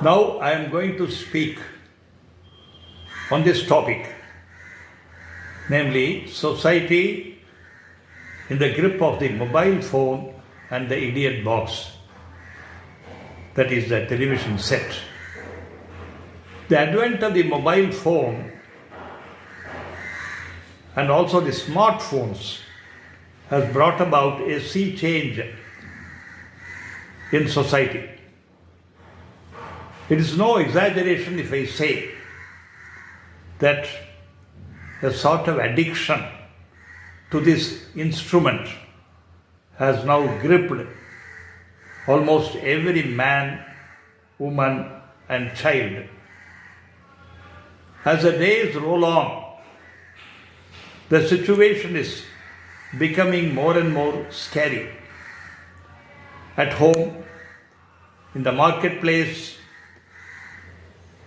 Now I am going to speak on this topic, namely society in the grip of the mobile phone and the idiot box, that is the television set. The advent of the mobile phone and also the smartphones has brought about a sea change in society. It is no exaggeration if I say that a sort of addiction to this instrument has now gripped almost every man, woman, and child. As the days roll on, the situation is becoming more and more scary. At home, in the marketplace,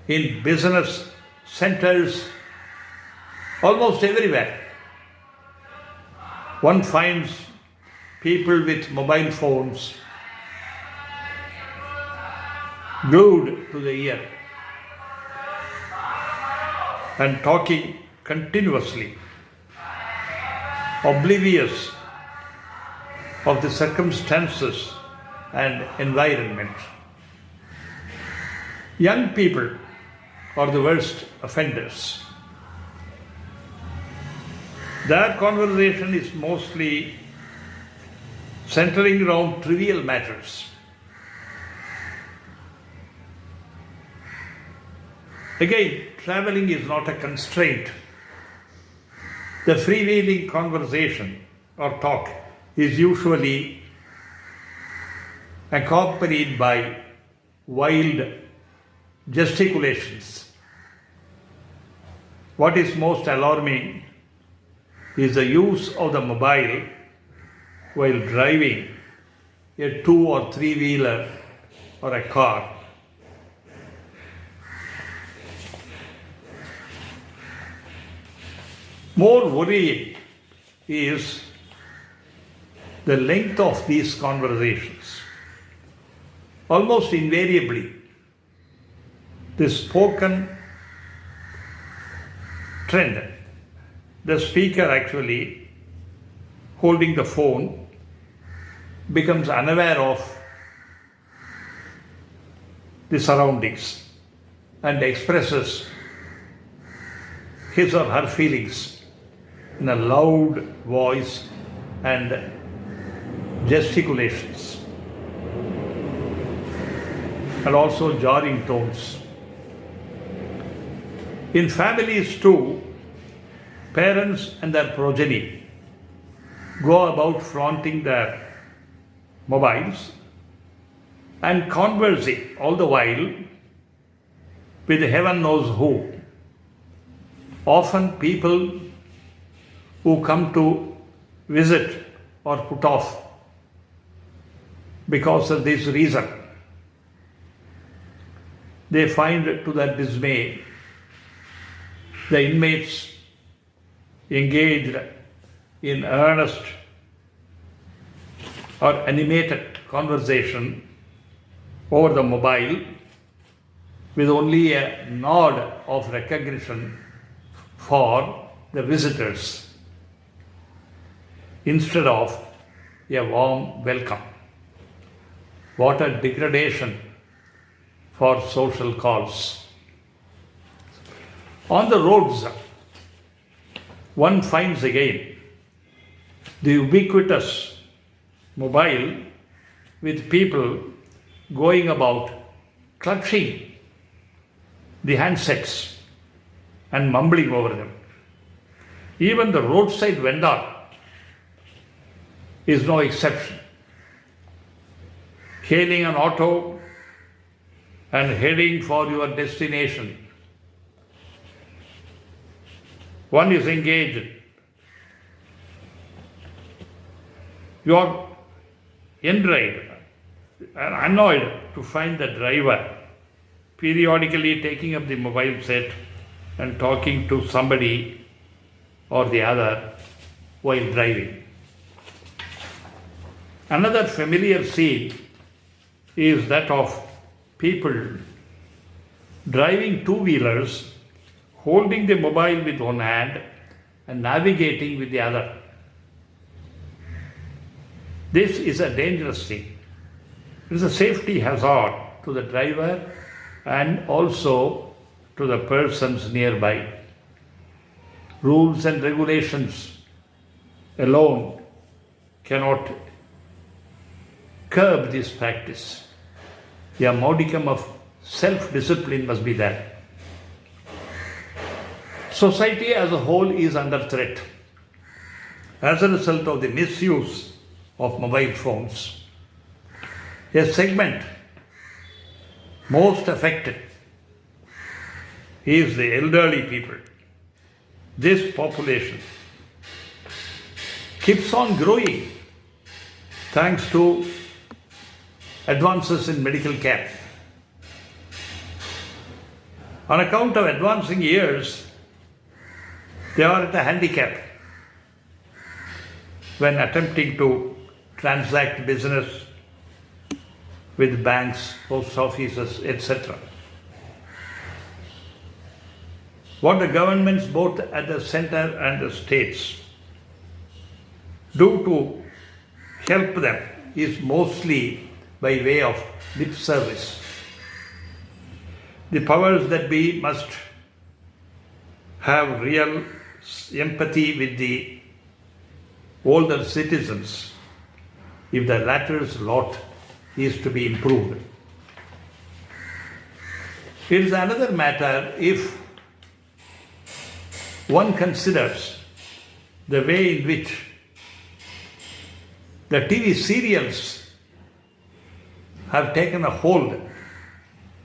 in business centers, almost everywhere, one finds people with mobile phones glued to the ear and talking continuously, oblivious of the circumstances and environment. Young people are the worst offenders. Their conversation is mostly centering around trivial matters. Again, traveling is not a constraint. The freewheeling conversation or talk is usually accompanied by wild gesticulations. What is most alarming is the use of the mobile while driving a 2 or 3-wheeler or a car. More worrying is the length of these conversations. Almost invariably, the spoken trend, the speaker actually holding the phone becomes unaware of the surroundings and expresses his or her feelings in a loud voice and gesticulations, and also jarring tones. In families too, parents and their progeny go about flaunting their mobiles and conversing all the while with heaven knows who. Often people who come to visit or put off because of this reason. They find to their dismay the inmates engaged in earnest or animated conversation over the mobile with only a nod of recognition for the visitors instead of a warm welcome. What a degradation for social cause. On the roads, one finds again the ubiquitous mobile with people going about clutching the handsets and mumbling over them. Even the roadside vendor is no exception. Hailing an auto and heading for your destination, one is engaged. You are enraged and annoyed to find the driver periodically taking up the mobile set and talking to somebody or the other while driving. Another familiar scene is that of people driving two-wheelers, holding the mobile with one hand and navigating with the other. This is a dangerous thing. It is a safety hazard to the driver and also to the persons nearby. Rules and regulations alone cannot curb this practice. A modicum of self-discipline must be there. Society as a whole is under threat as a result of the misuse of mobile phones. A segment most affected is the elderly people. This population keeps on growing thanks to advances in medical care. On account of advancing years, they are at a handicap when attempting to transact business with banks, post offices, etc. What the governments, both at the center and the states, do to help them is mostly by way of lip service. The powers that be must have real empathy with the older citizens if the latter's lot is to be improved. It is another matter if one considers the way in which the TV serials have taken a hold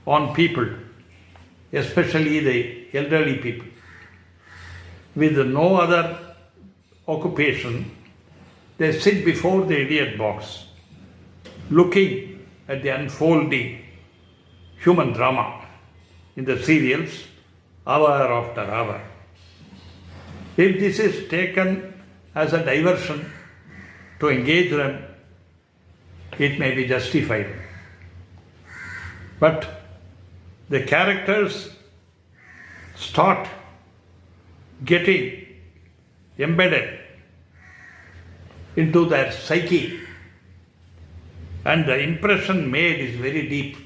on people, especially the elderly people, with no other occupation. They sit before the idiot box, looking at the unfolding human drama in the serials hour after hour. If this is taken as a diversion to engage them, it may be justified. But the characters start getting embedded into their psyche, and the impression made is very deep,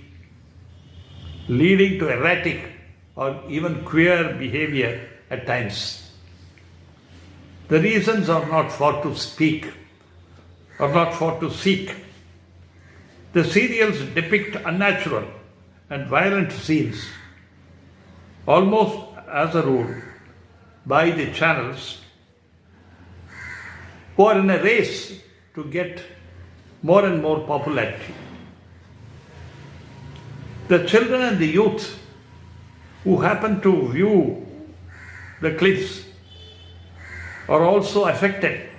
leading to erratic or even queer behavior at times. The reasons are not for to speak, or not for to seek. The serials depict unnatural and violent scenes, almost as a rule, by the channels who are in a race to get more and more popularity. The children and the youth who happen to view the clips are also affected,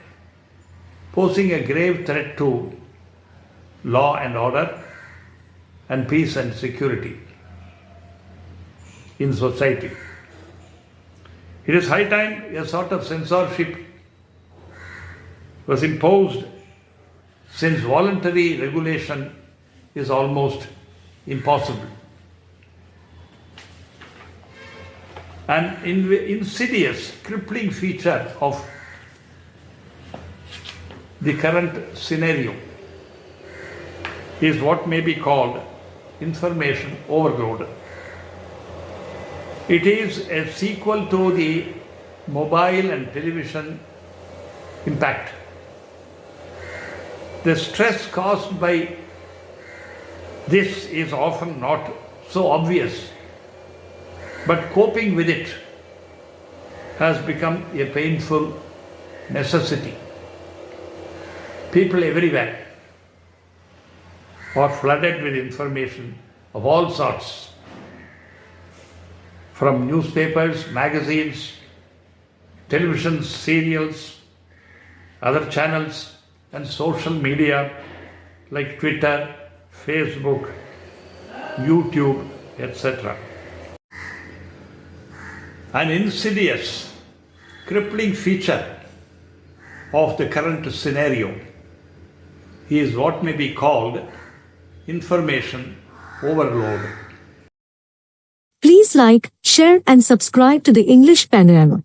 posing a grave threat to law and order and peace and security in society. It is high time a sort of censorship was imposed, since voluntary regulation is almost impossible. An insidious, crippling feature of the current scenario is what may be called information overload. It is a sequel to the mobile and television impact. The stress caused by this is often not so obvious, but coping with it has become a painful necessity. People everywhere are flooded with information of all sorts, from newspapers, magazines, television serials, other channels, and social media like Twitter, Facebook, YouTube, etc. An insidious, crippling feature of the current scenario is what may be called information overload. Please like, share and subscribe to the English Panorama.